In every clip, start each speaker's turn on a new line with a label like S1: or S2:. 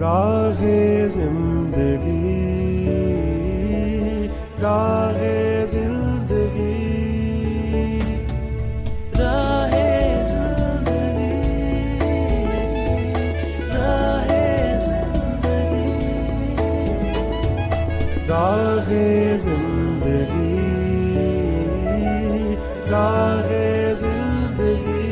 S1: راہے زندگی، راہے زندگی، راہے زندگی، راہے زندگی، راہے زندگی، راہے زندگی۔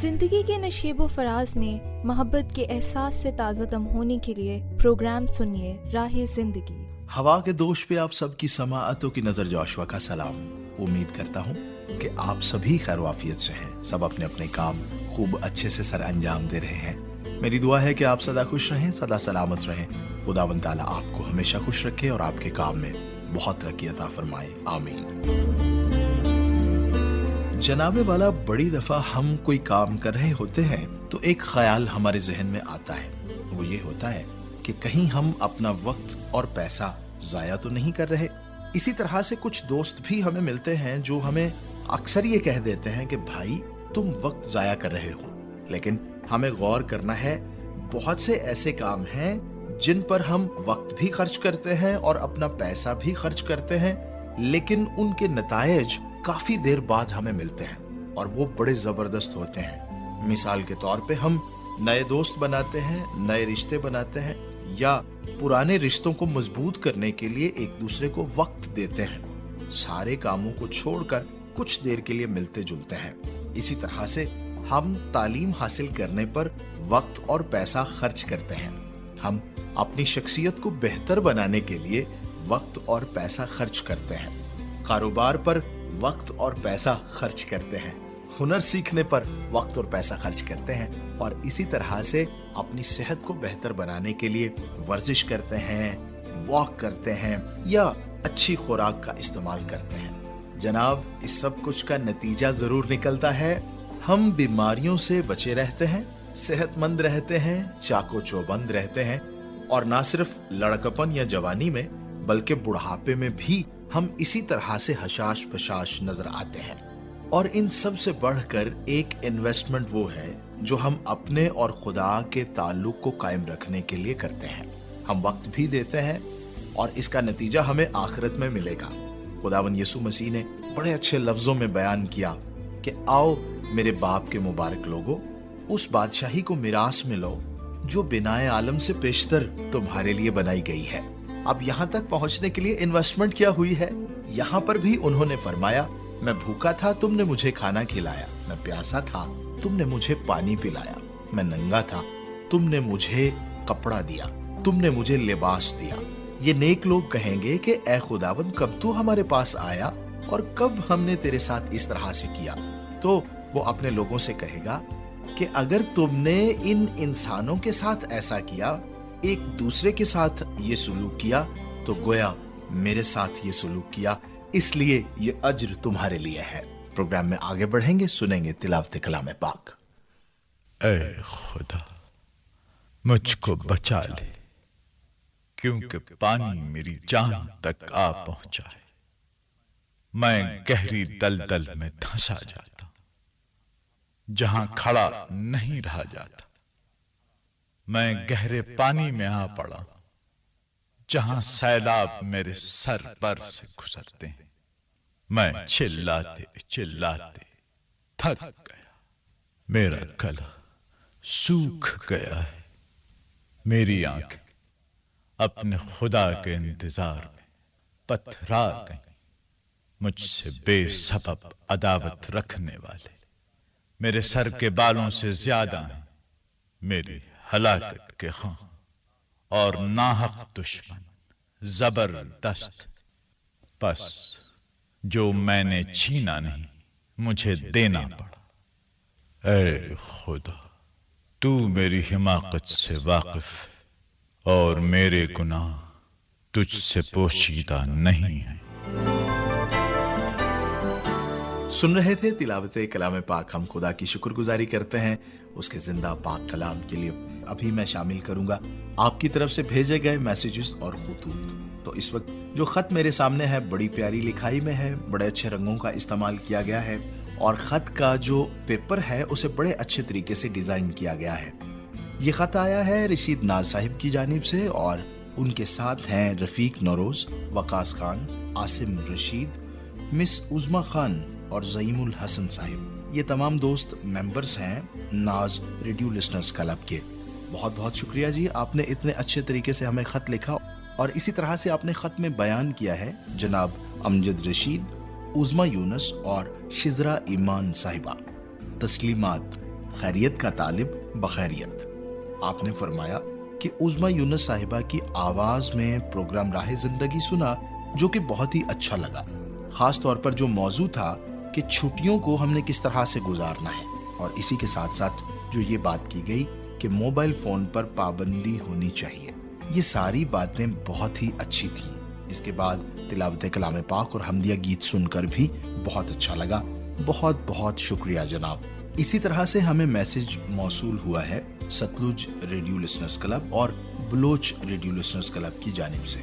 S2: زندگی کے نشیب و فراز میں محبت کے احساس سے تازہ دم ہونے کے لیے پروگرام سنیے راہ زندگی۔
S3: ہوا کے دوش پہ آپ سب کی سماعتوں کی نظر جوشوا کا سلام۔ امید کرتا ہوں کہ آپ سبھی خیر و عافیت سے ہیں، سب اپنے اپنے کام خوب اچھے سے سر انجام دے رہے ہیں۔ میری دعا ہے کہ آپ سدا خوش رہیں، سدا سلامت رہیں، خداوند تعالیٰ آپ کو ہمیشہ خوش رکھے اور آپ کے کام میں بہت ترقی عطا فرمائے، آمین۔ جناب والا، بڑی دفعہ ہم کوئی کام کر رہے ہوتے ہیں تو ایک خیال ہمارے ذہن میں آتا ہے، وہ یہ ہوتا ہے کہ کہیں ہم اپنا وقت اور پیسہ ضائع تو نہیں کر رہے۔ اسی طرح سے کچھ دوست بھی ہمیں ملتے ہیں جو ہمیں اکثر یہ کہہ دیتے ہیں کہ بھائی تم وقت ضائع کر رہے ہو، لیکن ہمیں غور کرنا ہے، بہت سے ایسے کام ہیں جن پر ہم وقت بھی خرچ کرتے ہیں اور اپنا پیسہ بھی خرچ کرتے ہیں، لیکن ان کے نتائج کافی دیر بعد ہمیں ملتے ہیں اور وہ بڑے زبردست ہوتے ہیں۔ مثال کے طور پہ ہم نئے دوست بناتے ہیں، نئے رشتے بناتے ہیں، یا پرانے رشتوں کو مضبوط کرنے کے لیے ایک دوسرے کو وقت دیتے ہیں، سارے کاموں کو چھوڑ کر کچھ دیر کے لیے ملتے جلتے ہیں۔ اسی طرح سے ہم تعلیم حاصل کرنے پر وقت اور پیسہ خرچ کرتے ہیں، ہم اپنی شخصیت کو بہتر بنانے کے لیے وقت اور پیسہ خرچ کرتے ہیں، کاروبار پر وقت اور پیسہ خرچ کرتے ہیں، ہنر سیکھنے پر وقت اور پیسہ خرچ کرتے ہیں، اور اسی طرح سے اپنی صحت کو بہتر بنانے کے لیے ورزش کرتے ہیں، واک کرتے ہیں، یا اچھی خوراک کا استعمال کرتے ہیں۔ جناب، اس سب کچھ کا نتیجہ ضرور نکلتا ہے، ہم بیماریوں سے بچے رہتے ہیں، صحت مند رہتے ہیں، چاق و چوبند رہتے ہیں، اور نہ صرف لڑکپن یا جوانی میں بلکہ بڑھاپے میں بھی ہم اسی طرح سے حشاش پشاش نظر آتے ہیں۔ اور ان سب سے بڑھ کر ایک انویسٹمنٹ وہ ہے جو ہم اپنے اور خدا کے تعلق کو قائم رکھنے کے لیے کرتے ہیں، ہم وقت بھی دیتے ہیں اور اس کا نتیجہ ہمیں آخرت میں ملے گا۔ خداوند یسوع مسیح نے بڑے اچھے لفظوں میں بیان کیا کہ آؤ میرے باپ کے مبارک لوگو، اس بادشاہی کو میراث میں لو جو بنائے عالم سے پیشتر تمہارے لیے بنائی گئی ہے۔ اب یہاں تک پہنچنے کے لیے انویسٹمنٹ کیا ہوئی ہے؟ یہاں پر بھی انہوں نے فرمایا، میں بھوکا تھا تم نے مجھے کھانا کھلایا، میں پیاسا تھا تم نے مجھے پانی پلایا، میں ننگا تھا تم نے مجھے کپڑا دیا، تم نے مجھے لباس دیا۔ یہ نیک لوگ کہیں گے کہ اے خداوند، کب تو ہمارے پاس آیا اور کب ہم نے تیرے ساتھ اس طرح سے کیا؟ تو وہ اپنے لوگوں سے کہے گا کہ اگر تم نے ان انسانوں کے ساتھ ایسا کیا، ایک دوسرے کے ساتھ یہ سلوک کیا، تو گویا میرے ساتھ یہ سلوک کیا، اس لیے یہ اجر تمہارے لیے ہے۔ پروگرام میں آگے بڑھیں گے، سنیں گے تلاوت کلام پاک۔
S4: اے خدا مجھ کو بچا لے، کیونکہ پانی میری جان تک آ پہنچا ہے، میں گہری دلدل میں دھنسا جاتا ہوں، جہاں کھڑا نہیں رہا جاتا، میں گہرے پانی میں آ پڑا، جہاں سیلاب میرے سر پر سے گزرتے ہیں، میں چلاتے چلاتے تھک گیا، میرا گلا سوکھ گیا ہے، میری آنکھیں اپنے خدا کے انتظار میں پتھرا گئیں، مجھ سے بے سبب عداوت رکھنے والے میرے سر کے بالوں سے زیادہ ہیں، میری ہلاکت کے خواہاں اور ناحق دشمن زبردست، پس جو میں نے چھینا نہیں مجھے دینا پڑا۔ اے خدا، تو میری حماقت سے واقف ہے اور میرے گناہ تجھ سے پوشیدہ نہیں ہیں۔
S3: سن رہے تھے تلاوت کلام پاک۔ ہم خدا کی شکر گزاری کرتے ہیں اس کے زندہ پاک کلام کے لیے۔ ابھی میں شامل کروں گا آپ کی طرف سے بھیجے گئے میسیجز اور خطوط۔ تو اس وقت جو خط میرے سامنے ہے بڑی پیاری لکھائی میں ہے، بڑے اچھے رنگوں کا استعمال کیا گیا ہے، اور خط کا جو پیپر ہے اسے بڑے اچھے طریقے سے ڈیزائن کیا گیا ہے۔ یہ خط آیا ہے رشید ناز صاحب کی جانب سے اور ان کے ساتھ ہیں رفیق نوروز، وقاص خان، عاصم رشید، مس عظما خان اور زعیم الحسن صاحب۔ یہ تمام دوست ممبرز ہیں ناز ریڈیو لسنرز کلب کے۔ بہت بہت شکریہ جی، آپ نے اتنے اچھے طریقے سے ہمیں خط لکھا اور اسی طرح سے آپ نے خط میں بیان کیا ہے جناب امجد رشید، عظما یونس اور شزرا ایمان صاحبہ۔ تسلیمات، خیریت کا طالب بخیریت۔ آپ نے فرمایا کہ عظما یونس صاحبہ کی آواز میں پروگرام راہ زندگی سنا جو کہ بہت ہی اچھا لگا، خاص طور پر جو موضوع تھا کہ چھٹیوں کو ہم نے کس طرح سے گزارنا ہے، اور اسی کے ساتھ ساتھ جو یہ بات کی گئی کہ موبائل فون پر پابندی ہونی چاہیے، یہ ساری باتیں بہت ہی اچھی تھیں۔ اس کے بعد تلاوت کلام پاک اور حمدیہ گیت سن کر بھی بہت اچھا لگا۔ بہت بہت شکریہ جناب۔ اسی طرح سے ہمیں میسج موصول ہوا ہے ستلج ریڈیو لسنرز کلب اور بلوچ ریڈیو لسنرز کلب کی جانب سے۔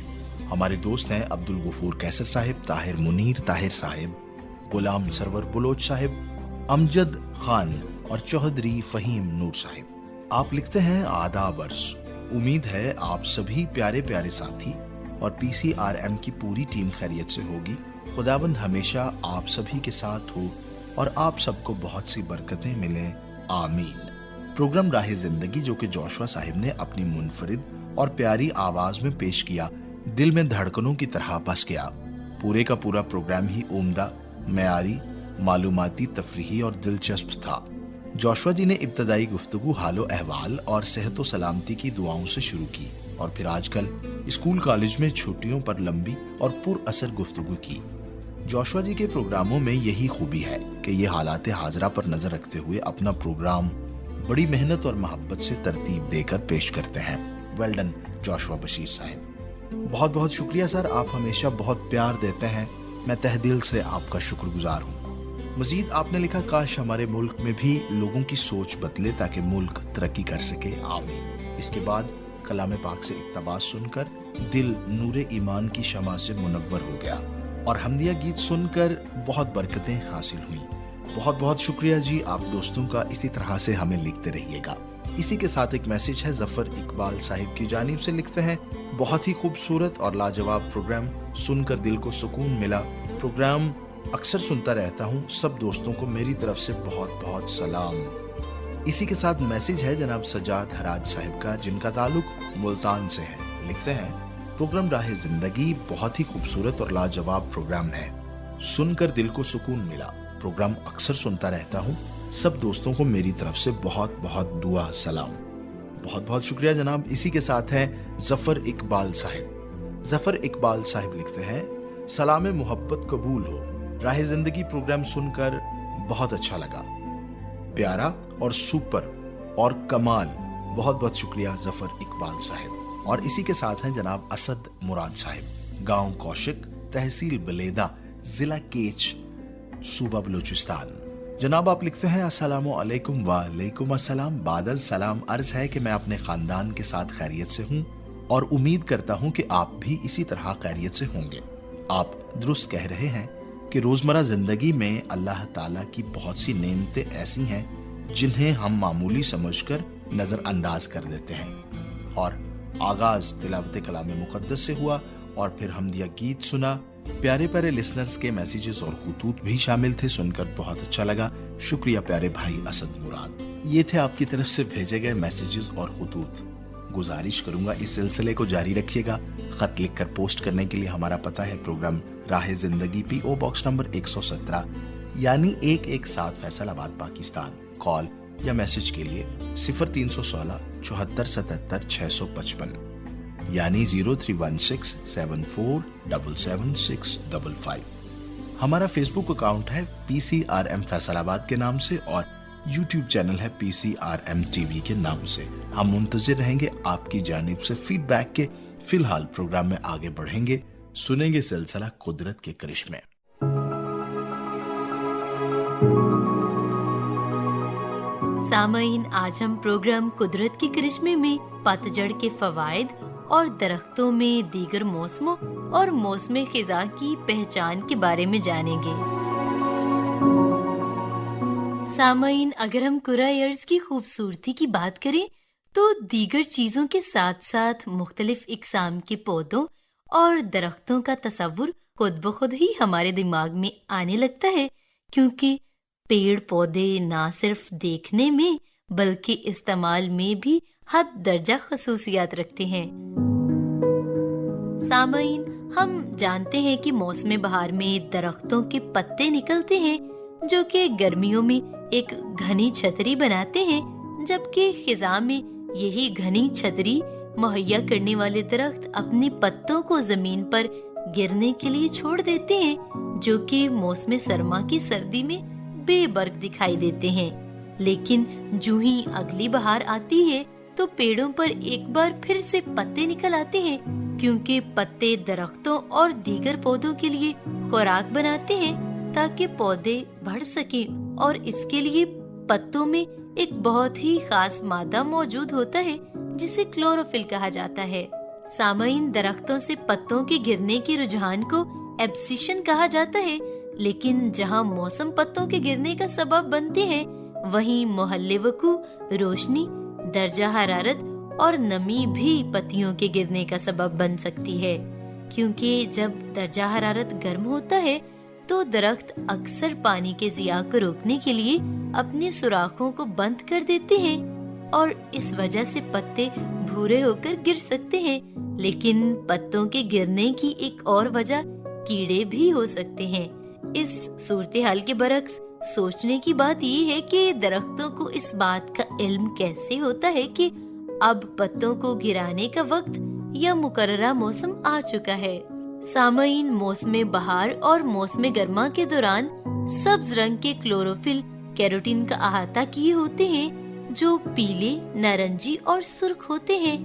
S3: ہمارے دوست ہیں عبد الغفور کیسر صاحب، طاہر منیر طاہر صاحب، غلام سرور بلوچ صاحب، امجد خان اور چوہدری فہیم نور صاحب۔ آپ لکھتے ہیں آداب عرض، امید ہے آپ سبھی پیارے پیارے ساتھی اور پی سی آر ایم کی پوری ٹیم خیریت سے ہوگی۔ خداوند ہمیشہ آپ سبھی کے ساتھ ہو اور آپ سب کو بہت سی برکتیں ملیں، آمین۔ پروگرام راہ زندگی جو کہ جوشوا صاحب نے اپنی منفرد اور پیاری آواز میں پیش کیا، دل میں دھڑکنوں کی طرح بس گیا۔ پورے کا پورا پروگرام ہی عمدہ، معیاری، معلوماتی، تفریحی اور دلچسپ تھا۔ جوشوا جی نے ابتدائی گفتگو حال و احوال اور صحت و سلامتی کی دعاؤں سے شروع کی اور پھر آج کل اسکول کالج میں چھٹیوں پر لمبی اور پر اثر گفتگو کی۔ جوشوا جی کے پروگراموں میں یہی خوبی ہے کہ یہ حالات حاضرہ پر نظر رکھتے ہوئے اپنا پروگرام بڑی محنت اور محبت سے ترتیب دے کر پیش کرتے ہیں۔ ویل ڈن جوشوا بشیر صاحب، بہت بہت شکریہ سر، آپ ہمیشہ بہت پیار دیتے ہیں، میں تہ دل سے آپ کا شکر گزار ہوں۔ مزید آپ نے لکھا کاش ہمارے ملک میں بھی لوگوں کی سوچ بدلے تاکہ ملک ترقی کر سکے، آمین۔ اس کے بعد کلام پاک سے اقتباس سن کر دل نور ایمان کی شمع سے منور ہو گیا اور حمدیہ گیت سن کر بہت برکتیں حاصل ہوئیں۔ بہت بہت شکریہ جی، آپ دوستوں کا اسی طرح سے ہمیں لکھتے رہیے گا۔ اسی کے ساتھ ایک میسج ہے ظفر اقبال صاحب کی جانب سے، لکھتے ہیں بہت ہی خوبصورت اور لاجواب پروگرام، سن کر دل کو سکون ملا۔ پروگرام اکثر سنتا رہتا ہوں، سب دوستوں کو میری طرف سے بہت بہت سلام۔ اسی کے ساتھ میسج ہے جناب سجاد حراج صاحب کا جن کا تعلق ملتان سے ہے، لکھتے ہیں پروگرام راہ زندگی بہت ہی خوبصورت اور لاجواب پروگرام ہے، سن کر دل کو سکون ملا۔ پروگرام اکثر سنتا رہتا ہوں، سب دوستوں کو میری طرف سے بہت بہت دعا سلام۔ بہت بہت شکریہ جناب۔ اسی کے ساتھ ہیں ظفر اقبال صاحب۔ ظفر اقبال صاحب لکھتے ہیں سلام محبت قبول ہو، راہ زندگی پروگرام سن کر بہت اچھا لگا، پیارا اور سپر اور کمال۔ بہت بہت شکریہ ظفر اقبال صاحب۔ اور اسی کے ساتھ ہیں جناب اسد مراد صاحب، گاؤں کوشک، تحصیل بلیدہ، ضلع کیچ، صوبہ بلوچستان۔ جناب آپ لکھتے ہیں السلام علیکم۔ وعلیکم السلام۔ بعد از سلام عرض ہے کہ میں اپنے خاندان کے ساتھ خیریت سے ہوں اور امید کرتا ہوں کہ آپ بھی اسی طرح خیریت سے ہوں گے۔ آپ درست کہہ رہے ہیں کہ روزمرہ زندگی میں اللہ تعالیٰ کی بہت سی نعمتیں ایسی ہیں جنہیں ہم معمولی سمجھ کر نظر انداز کر دیتے ہیں، اور آغاز تلاوت کلام مقدس سے ہوا اور پھر حمدیہ گیت سنا، پیارے پیارے لسنرز کے میسیجز اور خطوط بھی شامل تھے، سن کر بہت اچھا لگا۔ شکریہ پیارے بھائی اسد مراد۔ یہ تھے آپ کی طرف سے بھیجے گئے میسیجز اور خطوط۔ گزارش کروں گا اس سلسلے کو جاری رکھیے گا۔ خط لکھ کر پوسٹ کرنے کے لیے ہمارا پتہ ہے پروگرام راہ زندگی، پی او باکس نمبر 117 یعنی 117 فیصل آباد پاکستان۔ کال یا میسج کے لیے 0316 74 77 655 یعنی 0316 74 77 655۔ ہمارا فیس بک اکاؤنٹ ہے PCRM فیصل آباد کے نام سے اور یوٹیوب چینل ہے PCRM TV کے نام سے۔ ہم منتظر رہیں گے آپ کی جانب سے فیڈ بیک کے۔ فی الحال پروگرام میں آگے بڑھیں گے، سنیں گے سلسلہ قدرت کے کرشمے۔
S5: سامعین، آج ہم پروگرام قدرت کے کرشمے میں پتجھڑ کے فوائد اور درختوں میں دیگر موسموں اور موسم خزاں کی پہچان کے بارے میں جانیں گے۔ سامعین، اگر ہم کرۂ ارض کی خوبصورتی کی بات کریں تو دیگر چیزوں کے ساتھ ساتھ مختلف اقسام کے پودوں اور درختوں کا تصور خود بخود ہی ہمارے دماغ میں آنے لگتا ہے، کیونکہ پیڑ پودے نہ صرف دیکھنے میں بلکہ استعمال میں بھی حد درجہ خصوصیات رکھتے ہیں۔ سامعین، ہم جانتے ہیں کہ موسم بہار میں درختوں کے پتے نکلتے ہیں جو کہ گرمیوں میں ایک گھنی چھتری بناتے ہیں، جبکہ خزاں میں یہی گھنی چھتری مہیا کرنے والے درخت اپنے پتوں کو زمین پر گرنے کے لیے چھوڑ دیتے ہیں، جو کہ موسم سرما کی سردی میں بے برگ دکھائی دیتے ہیں۔ لیکن جو ہی اگلی بہار آتی ہے تو پیڑوں پر ایک بار پھر سے پتے نکل آتے ہیں، کیونکہ پتے درختوں اور دیگر پودوں کے لیے خوراک بناتے ہیں تاکہ پودے بڑھ سکیں، اور اس کے لیے پتوں میں ایک بہت ہی خاص مادہ موجود ہوتا ہے جسے کلوروفل کہا جاتا ہے۔ سامعین، درختوں سے پتوں کے گرنے کے رجحان کو ایبسیشن کہا جاتا ہے، لیکن جہاں موسم پتوں کے گرنے کا سبب بنتے ہیں وہیں محل وقوع روشنی، درجہ حرارت اور نمی بھی پتیوں کے گرنے کا سبب بن سکتی ہے، کیونکہ جب درجہ حرارت گرم ہوتا ہے تو درخت اکثر پانی کے ضیاع کو روکنے کے لیے اپنے سوراخوں کو بند کر دیتے ہیں، اور اس وجہ سے پتے بھورے ہو کر گر سکتے ہیں۔ لیکن پتوں کے گرنے کی ایک اور وجہ کیڑے بھی ہو سکتے ہیں۔ اس صورتحال کے برعکس سوچنے کی بات یہ ہے کہ درختوں کو اس بات کا علم کیسے ہوتا ہے کہ اب پتوں کو گرانے کا وقت یا مقررہ موسم آ چکا ہے۔ سامعین، موسم بہار اور موسم گرما کے دوران سبز رنگ کے کلوروفل کیروٹین کا احاطہ کیے ہوتے ہیں جو پیلے، نارنجی اور سرخ ہوتے ہیں،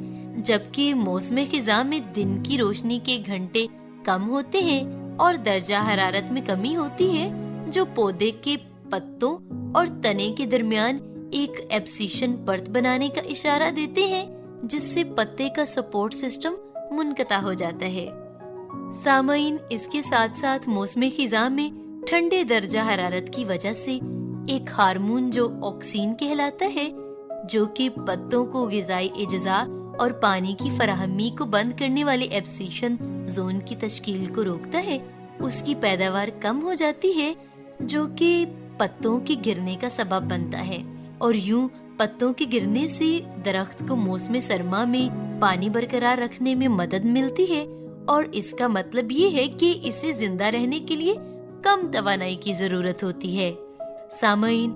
S5: جبکہ موسم خزاں میں دن کی روشنی کے گھنٹے کم ہوتے ہیں اور درجہ حرارت میں کمی ہوتی ہے، جو پودے کے پتوں اور تنے کے درمیان ایک ایبسیشن پرت بنانے کا اشارہ دیتے ہیں جس سے پتے کا سپورٹ سسٹم منقطع ہو جاتا ہے۔ سامعین، اس کے ساتھ ساتھ موسم خزاں میں ٹھنڈے درجہ حرارت کی وجہ سے ایک ہارمون جو آکسین کہلاتا ہے، جو کہ پتوں کو غذائی اجزاء اور پانی کی فراہمی کو بند کرنے والے ایبسیشن زون کی تشکیل کو روکتا ہے، اس کی پیداوار کم ہو جاتی ہے، جو کہ پتوں کے گرنے کا سبب بنتا ہے، اور یوں پتوں کے گرنے سے درخت کو موسم سرما میں پانی برقرار رکھنے میں مدد ملتی ہے، اور اس کا مطلب یہ ہے کہ اسے زندہ رہنے کے لیے کم توانائی کی ضرورت ہوتی ہے۔ سامعین،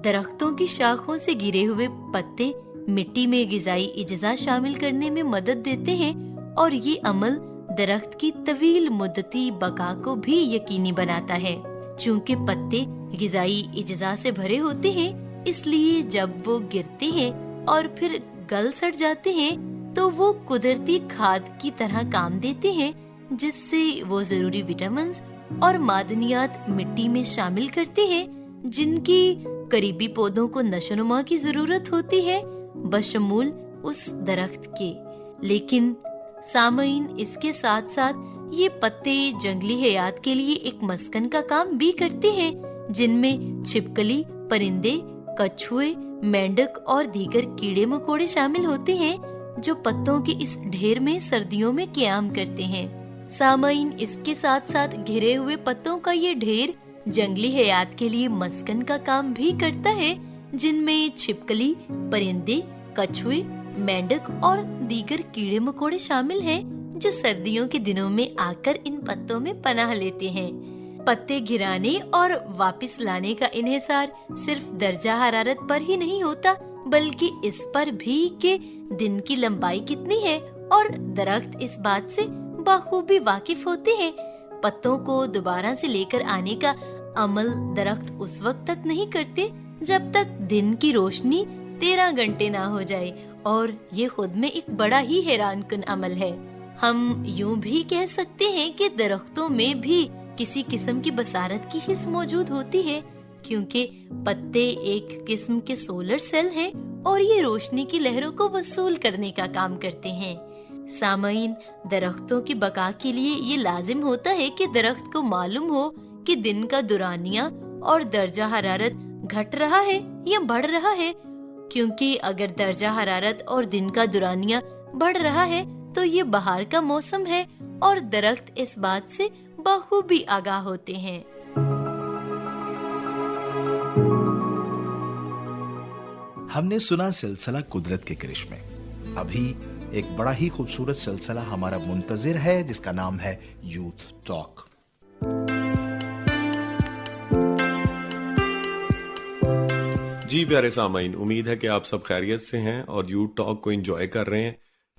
S5: درختوں کی شاخوں سے گرے ہوئے پتے مٹی میں غذائی اجزاء شامل کرنے میں مدد دیتے ہیں، اور یہ عمل درخت کی طویل مدتی بقا کو بھی یقینی بناتا ہے۔ چونکہ پتے غذائی اجزاء سے بھرے ہوتے ہیں، اس لیے جب وہ گرتے ہیں اور پھر گل سڑ جاتے ہیں تو وہ قدرتی کھاد کی طرح کام دیتے ہیں، جس سے وہ ضروری وٹامنز اور معدنیات مٹی میں شامل کرتے ہیں جن کی قریبی پودوں کو نشو نما کی ضرورت ہوتی ہے، بشمول اس درخت کے۔ لیکن سامعین، اس کے ساتھ ساتھ یہ پتے جنگلی حیات کے لیے ایک مسکن کا کام بھی کرتے ہیں، جن میں چھپکلی، پرندے، کچھوے، مینڈک اور دیگر کیڑے مکوڑے شامل ہوتے ہیں جو پتوں کے اس ڈھیر میں سردیوں میں قیام کرتے ہیں۔ سامعین، اس کے ساتھ ساتھ گھرے ہوئے پتوں کا یہ ڈھیر جنگلی حیات کے لیے مسکن کا کام بھی کرتا ہے، جن میں چھپکلی، پرندے، کچھوے، مینڈک اور دیگر کیڑے مکوڑے شامل ہیں جو سردیوں کے دنوں میں آ کر ان پتوں میں پناہ لیتے ہیں۔ پتے گرانے اور واپس لانے کا انحصار صرف درجہ حرارت پر ہی نہیں ہوتا، بلکہ اس پر بھی کہ دن کی لمبائی کتنی ہے، اور درخت اس بات سے بخوبی واقف ہوتے ہیں۔ پتوں کو دوبارہ سے لے کر آنے کا عمل درخت اس وقت تک نہیں کرتے جب تک دن کی روشنی 13 گھنٹے نہ ہو جائے، اور یہ خود میں ایک بڑا ہی حیران کن عمل ہے۔ ہم یوں بھی کہہ سکتے ہیں کہ درختوں میں بھی کسی قسم کی بصارت کی حس موجود ہوتی ہے، کیونکہ پتے ایک قسم کے سولر سیل ہیں اور یہ روشنی کی لہروں کو وصول کرنے کا کام کرتے ہیں۔ سامعین، درختوں کی بقا کے لیے یہ لازم ہوتا ہے کہ درخت کو معلوم ہو کہ دن کا دورانیہ اور درجہ حرارت گھٹ رہا ہے یا بڑھ رہا ہے، کیونکہ اگر درجہ حرارت اور دن کا دورانیہ بڑھ رہا ہے تو یہ بہار کا موسم ہے اور درخت اس بات سے بخوبی آگاہ ہوتے ہیں۔
S3: ہم نے سنا سلسلہ قدرت کے کرشمے۔ ابھی ایک بڑا ہی خوبصورت سلسلہ ہمارا منتظر ہے جس کا نام ہے یوتھ ٹاک۔
S6: جی پیارے سامعین، امید ہے کہ آپ سب خیریت سے ہیں اور یوتھ ٹاک کو انجوائے کر رہے ہیں۔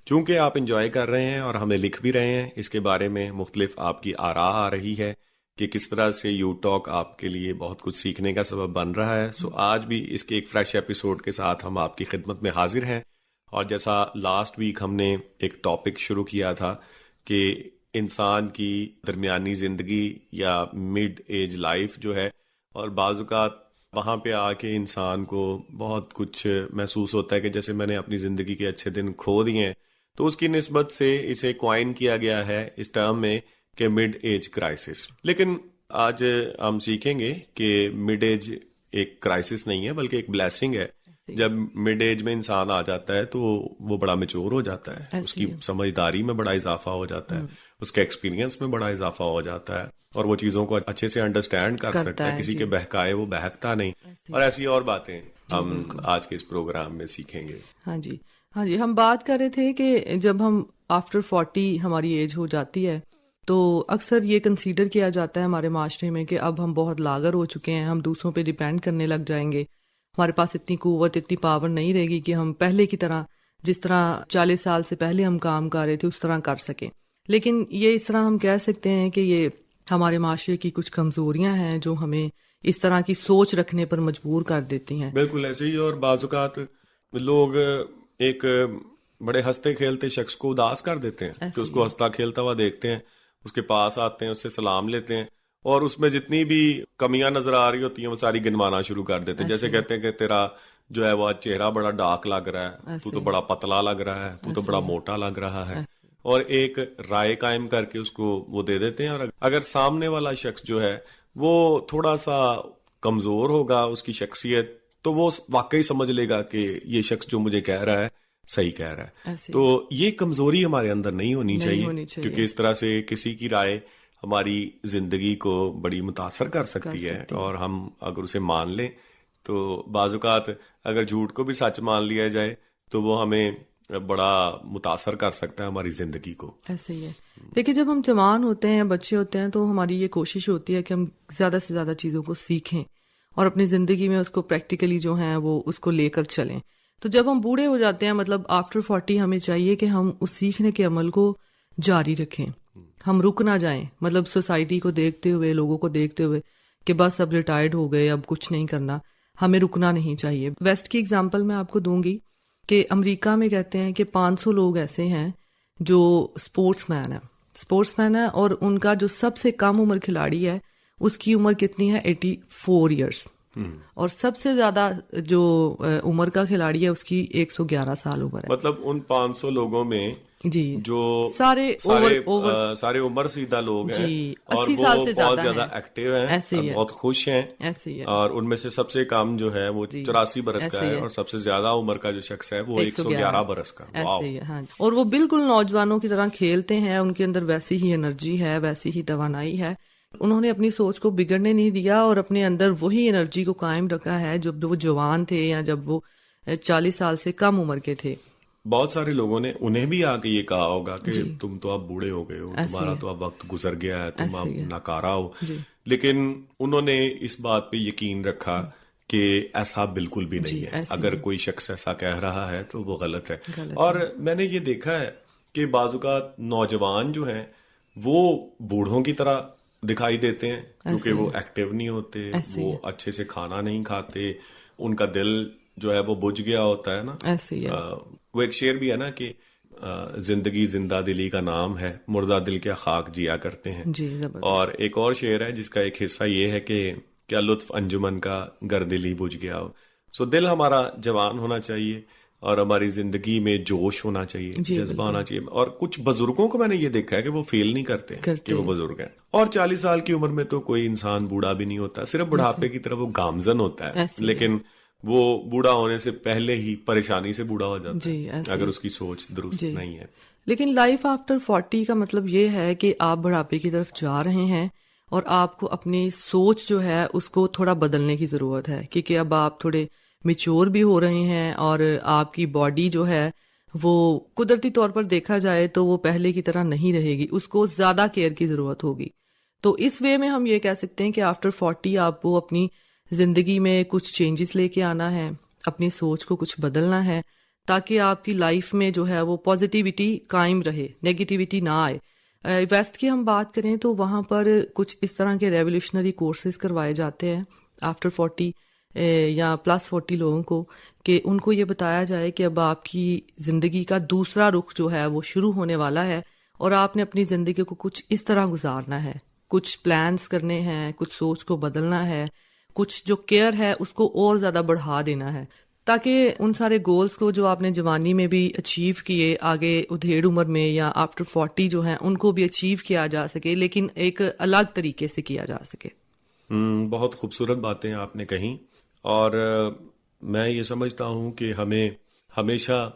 S6: چونکہ آپ انجوائے کر رہے ہیں اور ہمیں لکھ بھی رہے ہیں، اس کے بارے میں مختلف آپ کی آراء آ رہی ہے کہ کس طرح سے یوتھ ٹاک آپ کے لیے بہت کچھ سیکھنے کا سبب بن رہا ہے۔ سو آج بھی اس کے ایک فریش ایپیسوڈ کے ساتھ ہم آپ کی خدمت میں حاضر ہیں، اور جیسا لاسٹ ویک ہم نے ایک ٹاپک شروع کیا تھا کہ انسان کی درمیانی زندگی یا مڈ ایج لائف جو ہے، اور بعض اوقات وہاں پہ آ کے انسان کو بہت کچھ محسوس ہوتا ہے کہ جیسے میں نے اپنی زندگی کے اچھے دن کھو دیے ہیں، تو اس کی نسبت سے اسے کوائن کیا گیا ہے اس ٹرم میں کہ مڈ ایج کرائسس۔ لیکن آج ہم سیکھیں گے کہ مڈ ایج ایک کرائسس نہیں ہے بلکہ ایک بلیسنگ ہے۔ جب مڈ ایج میں انسان آ جاتا ہے تو وہ بڑا میچور ہو جاتا ہے، اس کی سمجھداری میں بڑا اضافہ ہو جاتا ہے، اس کے ایکسپیرینس میں بڑا اضافہ ہو جاتا ہے، اور وہ چیزوں کو اچھے سے انڈرسٹینڈ کر سکتا ہے، کسی کے بہکائے وہ بہکتا نہیں، اور ایسی اور باتیں ہم آج کے اس پروگرام میں سیکھیں گے۔
S7: ہاں جی ہم بات کر رہے تھے کہ جب ہم آفٹر 40 ہماری ایج ہو جاتی ہے تو اکثر یہ کنسیڈر کیا جاتا ہے ہمارے معاشرے میں کہ اب ہم بہت لاغر ہو چکے ہیں، ہم دوسروں پہ ڈیپینڈ کرنے لگ جائیں گے، ہمارے پاس اتنی قوت اتنی پاور نہیں رہے گی کہ ہم پہلے کی طرح جس طرح 40 سال سے پہلے ہم کام کر رہے تھے اس طرح کر سکیں۔ لیکن یہ اس طرح ہم کہہ سکتے ہیں کہ یہ ہمارے معاشرے کی کچھ کمزوریاں ہیں جو ہمیں اس طرح کی سوچ رکھنے پر مجبور کر دیتی ہیں۔
S6: بالکل ایسے ہی، اور بعض اوقات لوگ ایک بڑے ہنستے کھیلتے شخص کو اداس کر دیتے ہیں کہ اس کو ہنستا کھیلتا ہوا دیکھتے ہیں، اس کے پاس آتے ہیں، اس سے سلام لیتے ہیں، اور اس میں جتنی بھی کمیاں نظر آ رہی ہوتی ہیں وہ ساری گنوانا شروع کر دیتے ہیں، جیسے کہتے ہیں کہ تیرا جو ہے وہ چہرہ بڑا ڈارک لگ رہا ہے، تو بڑا پتلا لگ رہا ہے، تو بڑا موٹا لگ رہا ہے، اور ایک رائے قائم کر کے اس کو وہ دے دیتے ہیں۔ اور اگر سامنے والا شخص جو ہے وہ تھوڑا سا کمزور ہوگا اس کی شخصیت، تو وہ واقعی سمجھ لے گا کہ یہ شخص جو مجھے کہہ رہا ہے صحیح کہہ رہا ہے۔ تو یہ کمزوری ہمارے اندر نہیں ہونی چاہیے، کیونکہ اس طرح سے کسی کی رائے ہماری زندگی کو بڑی متاثر کر سکتی ہے، اور ہم اگر اسے مان لیں تو بعض اوقات اگر جھوٹ کو بھی سچ مان لیا جائے تو وہ ہمیں بڑا متاثر کر سکتا ہے ہماری زندگی کو۔
S7: ایسے ہی ہے۔ دیکھیں جب ہم جوان ہوتے ہیں، بچے ہوتے ہیں، تو ہماری یہ کوشش ہوتی ہے کہ ہم زیادہ سے زیادہ چیزوں کو سیکھیں اور اپنی زندگی میں اس کو پریکٹیکلی جو ہیں وہ اس کو لے کر چلیں۔ تو جب ہم بوڑھے ہو جاتے ہیں، مطلب آفٹر 40، ہمیں چاہیے کہ ہم اس سیکھنے کے عمل کو جاری رکھیں، ہم رک نہ جائیں، مطلب سوسائٹی کو دیکھتے ہوئے، لوگوں کو دیکھتے ہوئے کہ بس اب ریٹائرڈ ہو گئے، اب کچھ نہیں کرنا، ہمیں رکنا نہیں چاہیے۔ ویسٹ کی اگزامپل میں آپ کو دوں گی کہ امریکہ میں کہتے ہیں کہ 500 لوگ ایسے ہیں جو اسپورٹس مین ہے، اور ان کا جو سب سے کم عمر کھلاڑی ہے اس کی عمر کتنی ہے؟ 84 ایئرس، اور سب سے زیادہ جو عمر کا کھلاڑی ہے اس کی 111 سال عمر ہے۔
S6: مطلب ان 500 لوگوں میں
S7: جی
S6: جو سارے عمر سیدھا لوگ ہیں، اور
S7: 80
S6: وہ
S7: سال سے
S6: بہت زیادہ ایکٹیو ہیں، بہت خوش ہیں، اور ان میں سے سب سے کم جو ہے وہ 84 برس کا ہے، اور سب سے زیادہ عمر کا جو شخص ہے وہ 111 برس کا۔
S7: ایسے ہی ہے، اور وہ بالکل نوجوانوں کی طرح کھیلتے ہیں، ان کے اندر ویسی ہی انرجی ہے، ویسی ہی توانائی ہے، انہوں نے اپنی سوچ کو بگڑنے نہیں دیا اور اپنے اندر وہی انرجی کو قائم رکھا ہے جب وہ جوان تھے یا جب وہ 40 سال سے کم عمر کے تھے۔
S6: بہت سارے لوگوں نے انہیں بھی آ کے یہ کہا ہوگا کہ تم تو اب بوڑھے ہو گئے ہو، تمہارا تو اب وقت گزر گیا ہے، تم اب ناکارہ ہو، لیکن انہوں نے اس بات پہ یقین رکھا کہ ایسا بالکل بھی نہیں ہے۔ اگر کوئی شخص ایسا کہہ رہا ہے تو وہ غلط ہے۔ اور میں نے یہ دیکھا ہے کہ بعض اوقات نوجوان جو ہیں وہ بوڑھوں کی طرح دکھائی دیتے ہیں، کیونکہ وہ ایکٹیو نہیں ہوتے، وہ اچھے سے کھانا نہیں کھاتے، ان کا دل جو ہے وہ بجھ گیا ہوتا ہے نا۔ وہ ایک شعر بھی ہے نا کہ زندگی زندہ دلی کا نام ہے، مردہ دل کیا خاک جیا کرتے ہیں۔ اور ایک اور شعر ہے جس کا ایک حصہ یہ ہے کہ کیا لطف انجمن کا گر دل ہی بجھ گیا ہو۔ سو دل ہمارا جوان ہونا چاہیے اور ہماری زندگی میں جوش ہونا چاہیے، جذبہ ہونا چاہیے۔ اور کچھ بزرگوں کو میں نے یہ دیکھا ہے کہ وہ فیل نہیں کرتے کہ وہ بزرگ ہیں، اور 40 سال کی عمر میں تو کوئی انسان بوڑھا بھی نہیں ہوتا، صرف بڑھاپے کی طرف وہ گامزن ہوتا ہے، لیکن وہ بوڑھا ہونے سے پہلے ہی پریشانی سے بوڑھا ہو جاتا
S7: جی،
S6: ہے اگر اس کی سوچ درست
S7: جی
S6: نہیں ہے.
S7: لیکن لائف آفٹر 40 کا مطلب یہ ہے کہ آپ بڑھاپے کی طرف جا رہے ہیں اور آپ کو اپنی سوچ جو ہے اس کو تھوڑا بدلنے کی ضرورت ہے، کیونکہ اب آپ تھوڑے میچور بھی ہو رہے ہیں اور آپ کی باڈی جو ہے وہ قدرتی طور پر دیکھا جائے تو وہ پہلے کی طرح نہیں رہے گی، اس کو زیادہ کیئر کی ضرورت ہوگی. تو اس وے میں ہم یہ کہہ سکتے ہیں کہ آفٹر 40 آپ کو اپنی زندگی میں کچھ چینجز لے کے آنا ہے، اپنی سوچ کو کچھ بدلنا ہے تاکہ آپ کی لائف میں جو ہے وہ پازیٹیوٹی قائم رہے، نیگیٹیوٹی نہ آئے. ویسٹ کی ہم بات کریں تو وہاں پر کچھ اس طرح کے ریولیوشنری کورسز کروائے جاتے ہیں آفٹر 40 یا پلس 40 لوگوں کو، کہ ان کو یہ بتایا جائے کہ اب آپ کی زندگی کا دوسرا رخ جو ہے وہ شروع ہونے والا ہے اور آپ نے اپنی زندگی کو کچھ اس طرح گزارنا ہے، کچھ پلانز کرنے ہیں، کچھ سوچ کو بدلنا ہے، کچھ جو کیئر ہے اس کو اور زیادہ بڑھا دینا ہے تاکہ ان سارے گولز کو جو آپ نے جوانی میں بھی اچیو کیے آگے ادھیڑ عمر میں یا آفٹر 40 جو ہیں ان کو بھی اچیو کیا جا سکے، لیکن ایک الگ طریقے سے کیا جا سکے.
S6: بہت خوبصورت باتیں آپ نے کہیں، اور میں یہ سمجھتا ہوں کہ ہمیں ہمیشہ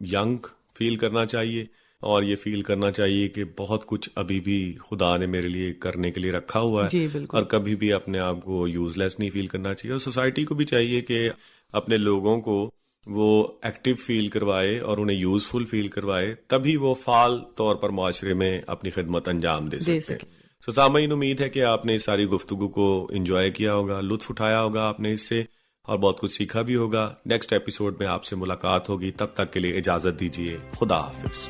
S6: ینگ فیل کرنا چاہیے اور یہ فیل کرنا چاہیے کہ بہت کچھ ابھی بھی خدا نے میرے لیے کرنے کے لیے رکھا ہوا ہے.
S7: جی بالکل.
S6: اور کبھی بھی اپنے آپ کو یوز لیس نہیں فیل کرنا چاہیے، اور سوسائٹی کو بھی چاہیے کہ اپنے لوگوں کو وہ ایکٹیو فیل کروائے اور انہیں یوزفل فیل کروائے، تبھی وہ فعال طور پر معاشرے میں اپنی خدمت انجام دے سکتے ہیں. تو سامعین، امید ہے کہ آپ نے اس ساری گفتگو کو انجوائے کیا ہوگا، لطف اٹھایا ہوگا آپ نے اس سے، اور بہت کچھ سیکھا بھی ہوگا. نیکسٹ ایپیسوڈ میں آپ سے ملاقات ہوگی، تب تک کے لیے اجازت دیجیے. خدا حافظ.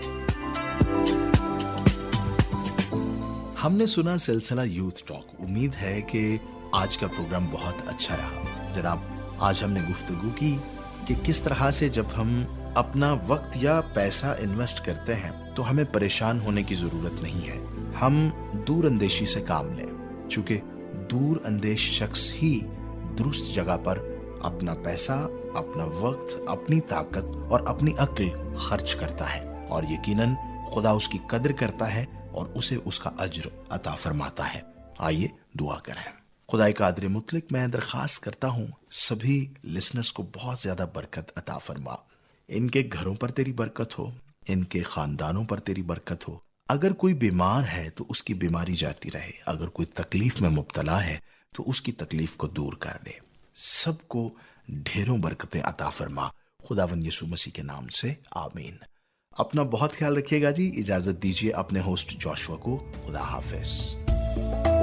S3: ہم نے سنا سلسلہ یوتھ ٹاک. امید ہے کہ آج کا پروگرام بہت اچھا رہا. جناب، آج ہم نے گفتگو کی کہ کس طرح سے جب ہم اپنا وقت یا پیسہ انویسٹ کرتے ہیں تو ہمیں پریشان ہونے کی ضرورت نہیں ہے. ہم دور اندیشی سے کام لیں، چونکہ دور اندیش شخص ہی درست جگہ پر اپنا پیسہ، اپنا وقت، اپنی طاقت اور اپنی عقل خرچ کرتا ہے، اور یقیناً خدا اس کی قدر کرتا ہے اور اسے اس کا اجر عطا فرماتا ہے. آئیے دعا کریں. خدائے قادر مطلق، میں درخواست کرتا ہوں سبھی لسنرز کو بہت زیادہ برکت عطا فرما. ان کے گھروں پر تیری برکت ہو، ان کے خاندانوں پر تیری برکت ہو. اگر کوئی بیمار ہے تو اس کی بیماری جاتی رہے، اگر کوئی تکلیف میں مبتلا ہے تو اس کی تکلیف کو دور کر دے. سب کو ڈھیروں برکتیں عطا فرما. خداوند یسوع مسیح کے نام سے آمین. اپنا بہت خیال رکھیے گا جی. اجازت دیجیے اپنے ہوسٹ جوشوا کو. خدا حافظ.